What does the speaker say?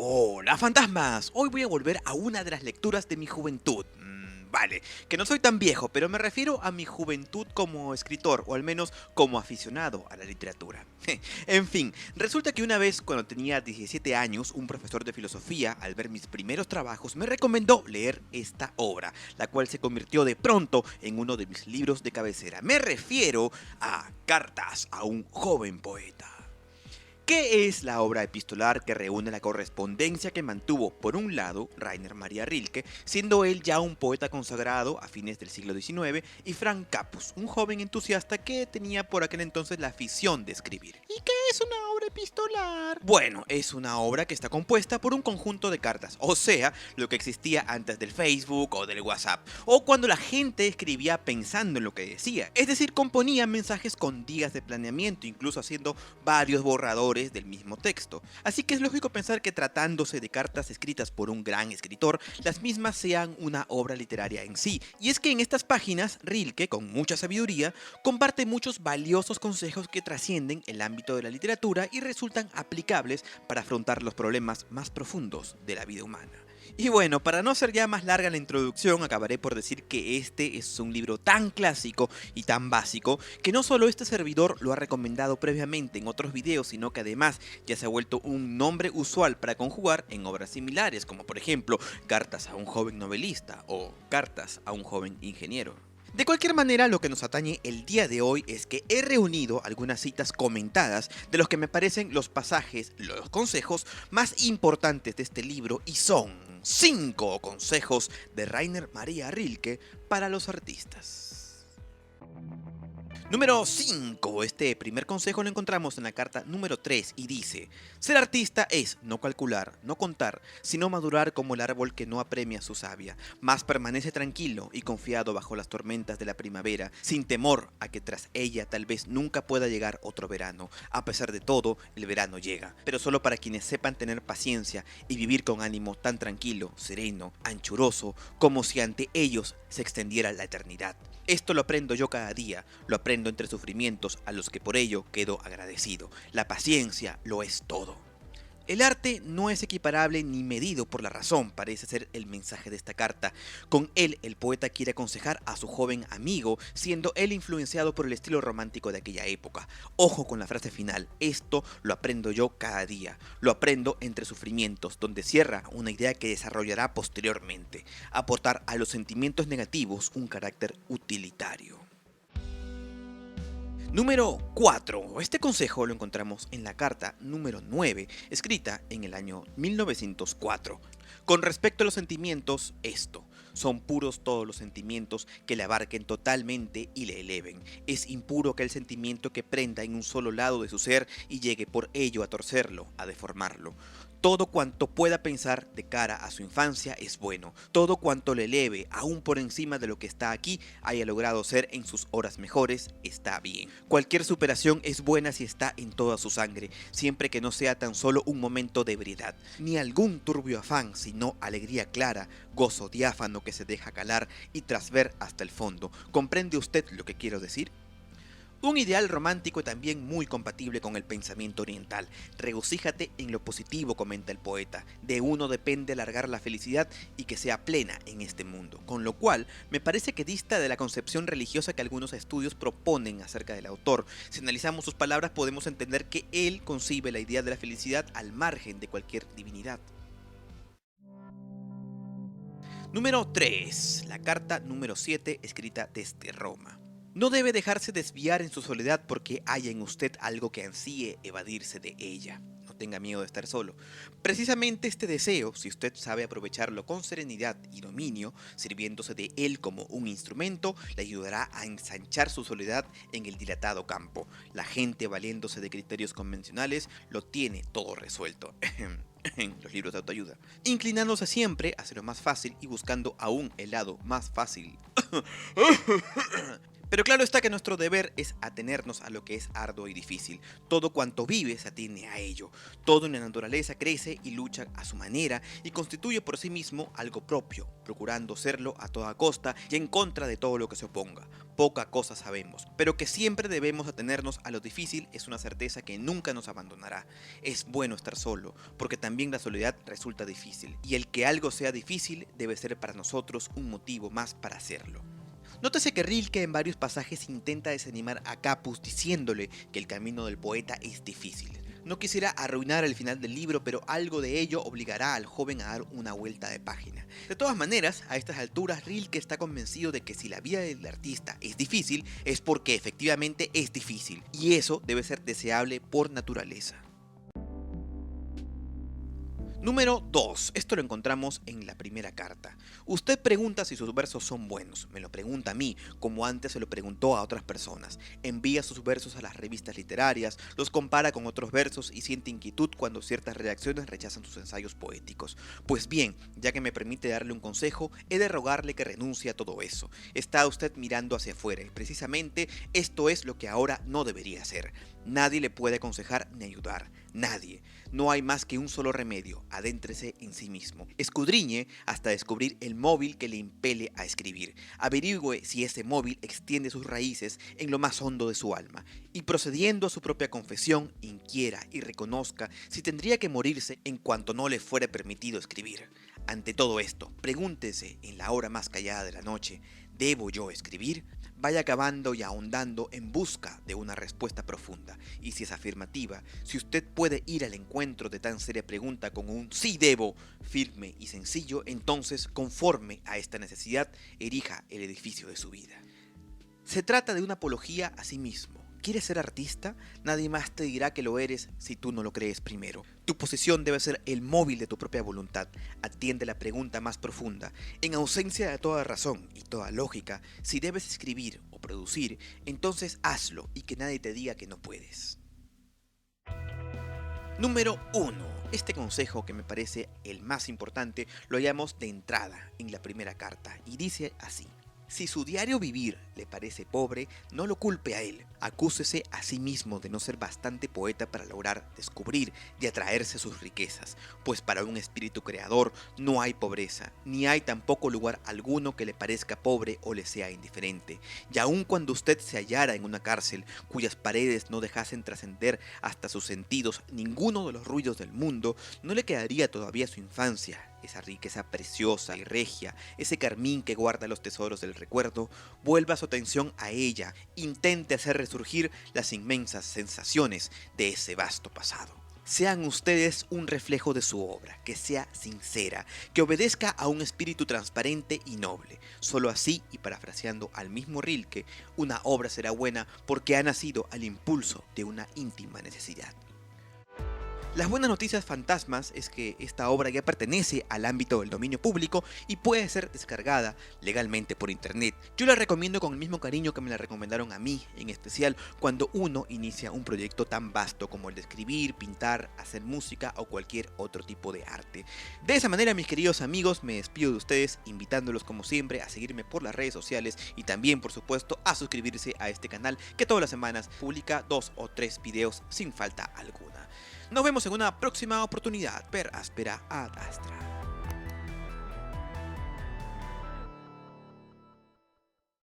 Hola fantasmas, hoy voy a volver a una de las lecturas de mi juventud. Vale, que no soy tan viejo, pero me refiero a mi juventud como escritor, o al menos como aficionado a la literatura. En fin, resulta que una vez cuando tenía 17 años, un profesor de filosofía, al ver mis primeros trabajos, me recomendó leer esta obra, la cual se convirtió de pronto en uno de mis libros de cabecera. Me refiero a Cartas a un joven poeta. ¿Qué es la obra epistolar que reúne la correspondencia que mantuvo, por un lado, Rainer Maria Rilke, siendo él ya un poeta consagrado a fines del siglo XIX, y Frank Capus, un joven entusiasta que tenía por aquel entonces la afición de escribir? ¿Y qué es una obra epistolar? Bueno, es una obra que está compuesta por un conjunto de cartas, o sea, lo que existía antes del Facebook o del WhatsApp, o cuando la gente escribía pensando en lo que decía, es decir, componía mensajes con días de planeamiento, incluso haciendo varios borradores del mismo texto. Así que es lógico pensar que tratándose de cartas escritas por un gran escritor, las mismas sean una obra literaria en sí. Y es que en estas páginas, Rilke, con mucha sabiduría, comparte muchos valiosos consejos que trascienden el ámbito de la literatura y resultan aplicables para afrontar los problemas más profundos de la vida humana. Y bueno, para no ser ya más larga la introducción, acabaré por decir que este es un libro tan clásico y tan básico que no solo este servidor lo ha recomendado previamente en otros videos, sino que además ya se ha vuelto un nombre usual para conjugar en obras similares, como por ejemplo Cartas a un joven novelista o Cartas a un joven ingeniero. De cualquier manera, lo que nos atañe el día de hoy es que he reunido algunas citas comentadas de los que me parecen los pasajes, los consejos más importantes de este libro, y son 5 consejos de Rainer Maria Rilke para los artistas. Número 5. Este primer consejo lo encontramos en la carta número 3 y dice: ser artista es no calcular, no contar, sino madurar como el árbol que no apremia su savia, mas permanece tranquilo y confiado bajo las tormentas de la primavera, sin temor a que tras ella tal vez nunca pueda llegar otro verano. A pesar de todo, el verano llega, pero solo para quienes sepan tener paciencia y vivir con ánimo tan tranquilo, sereno, anchuroso, como si ante ellos se extendiera la eternidad. Esto lo aprendo yo cada día, lo aprendo entre sufrimientos a los que por ello quedo agradecido. La paciencia lo es todo. El arte no es equiparable ni medido por la razón, parece ser el mensaje de esta carta. Con él, el poeta quiere aconsejar a su joven amigo, siendo él influenciado por el estilo romántico de aquella época. Ojo con la frase final: esto lo aprendo yo cada día, lo aprendo entre sufrimientos, donde cierra una idea que desarrollará posteriormente: aportar a los sentimientos negativos un carácter utilitario. Número 4. Este consejo lo encontramos en la carta número 9, escrita en el año 1904. Con respecto a los sentimientos, esto: son puros todos los sentimientos que le abarquen totalmente y le eleven. Es impuro aquel sentimiento que prenda en un solo lado de su ser y llegue por ello a torcerlo, a deformarlo. Todo cuanto pueda pensar de cara a su infancia es bueno. Todo cuanto le eleve, aún por encima de lo que está aquí, haya logrado ser en sus horas mejores, está bien. Cualquier superación es buena si está en toda su sangre, siempre que no sea tan solo un momento de ebriedad, ni algún turbio afán, sino alegría clara, gozo diáfano que se deja calar y tras ver hasta el fondo. ¿Comprende usted lo que quiero decir? Un ideal romántico también muy compatible con el pensamiento oriental. Regocíjate en lo positivo, comenta el poeta. De uno depende alargar la felicidad y que sea plena en este mundo. Con lo cual, me parece que dista de la concepción religiosa que algunos estudios proponen acerca del autor. Si analizamos sus palabras, podemos entender que él concibe la idea de la felicidad al margen de cualquier divinidad. Número 3. La carta número 7, escrita desde Roma. No debe dejarse desviar en su soledad porque haya en usted algo que ansíe evadirse de ella. No tenga miedo de estar solo. Precisamente este deseo, si usted sabe aprovecharlo con serenidad y dominio, sirviéndose de él como un instrumento, le ayudará a ensanchar su soledad en el dilatado campo. La gente, valiéndose de criterios convencionales, lo tiene todo resuelto. En los libros de autoayuda, inclinándose siempre hacia lo más fácil y buscando aún el lado más fácil. Pero claro está que nuestro deber es atenernos a lo que es arduo y difícil. Todo cuanto vive se atiene a ello. Todo en la naturaleza crece y lucha a su manera y constituye por sí mismo algo propio, procurando serlo a toda costa y en contra de todo lo que se oponga. Poca cosa sabemos, pero que siempre debemos atenernos a lo difícil es una certeza que nunca nos abandonará. Es bueno estar solo, porque también la soledad resulta difícil, y el que algo sea difícil debe ser para nosotros un motivo más para hacerlo. Nótese que Rilke en varios pasajes intenta desanimar a Capus diciéndole que el camino del poeta es difícil. No quisiera arruinar el final del libro, pero algo de ello obligará al joven a dar una vuelta de página. De todas maneras, a estas alturas Rilke está convencido de que si la vida del artista es difícil, es porque efectivamente es difícil, y eso debe ser deseable por naturaleza. Número 2. Esto lo encontramos en la primera carta. Usted pregunta si sus versos son buenos. Me lo pregunta a mí, como antes se lo preguntó a otras personas. Envía sus versos a las revistas literarias, los compara con otros versos y siente inquietud cuando ciertas redacciones rechazan sus ensayos poéticos. Pues bien, ya que me permite darle un consejo, he de rogarle que renuncie a todo eso. Está usted mirando hacia afuera y precisamente esto es lo que ahora no debería hacer. Nadie le puede aconsejar ni ayudar. Nadie. No hay más que un solo remedio, adéntrese en sí mismo. Escudriñe hasta descubrir el móvil que le impele a escribir. Averigüe si ese móvil extiende sus raíces en lo más hondo de su alma. Y procediendo a su propia confesión, inquiera y reconozca si tendría que morirse en cuanto no le fuera permitido escribir. Ante todo esto, pregúntese en la hora más callada de la noche, ¿debo yo escribir? Vaya cavando y ahondando en busca de una respuesta profunda, y si es afirmativa, si usted puede ir al encuentro de tan seria pregunta con un sí debo, firme y sencillo, entonces, conforme a esta necesidad, erija el edificio de su vida. Se trata de una apología a sí mismo. ¿Quieres ser artista? Nadie más te dirá que lo eres si tú no lo crees primero. Tu posición debe ser el móvil de tu propia voluntad. Atiende la pregunta más profunda. En ausencia de toda razón y toda lógica, si debes escribir o producir, entonces hazlo y que nadie te diga que no puedes. Número 1. Este consejo, que me parece el más importante, lo hallamos de entrada en la primera carta y dice así. Si su diario vivir le parece pobre, no lo culpe a él. Acúsese a sí mismo de no ser bastante poeta para lograr descubrir y atraerse sus riquezas, pues para un espíritu creador no hay pobreza, ni hay tampoco lugar alguno que le parezca pobre o le sea indiferente. Y aun cuando usted se hallara en una cárcel cuyas paredes no dejasen trascender hasta sus sentidos ninguno de los ruidos del mundo, no le quedaría todavía su infancia, esa riqueza preciosa y regia, ese carmín que guarda los tesoros del recuerdo. Vuelva su atención a ella, intente hacer resurgir las inmensas sensaciones de ese vasto pasado. Sean ustedes un reflejo de su obra, que sea sincera, que obedezca a un espíritu transparente y noble. Solo así, y parafraseando al mismo Rilke, una obra será buena porque ha nacido al impulso de una íntima necesidad. Las buenas noticias fantasmas es que esta obra ya pertenece al ámbito del dominio público y puede ser descargada legalmente por internet. Yo la recomiendo con el mismo cariño que me la recomendaron a mí, en especial cuando uno inicia un proyecto tan vasto como el de escribir, pintar, hacer música o cualquier otro tipo de arte. De esa manera, mis queridos amigos, me despido de ustedes invitándolos como siempre a seguirme por las redes sociales y también, por supuesto, a suscribirse a este canal que todas las semanas publica 2 o 3 videos sin falta alguna. Nos vemos en una próxima oportunidad. Per aspera ad astra.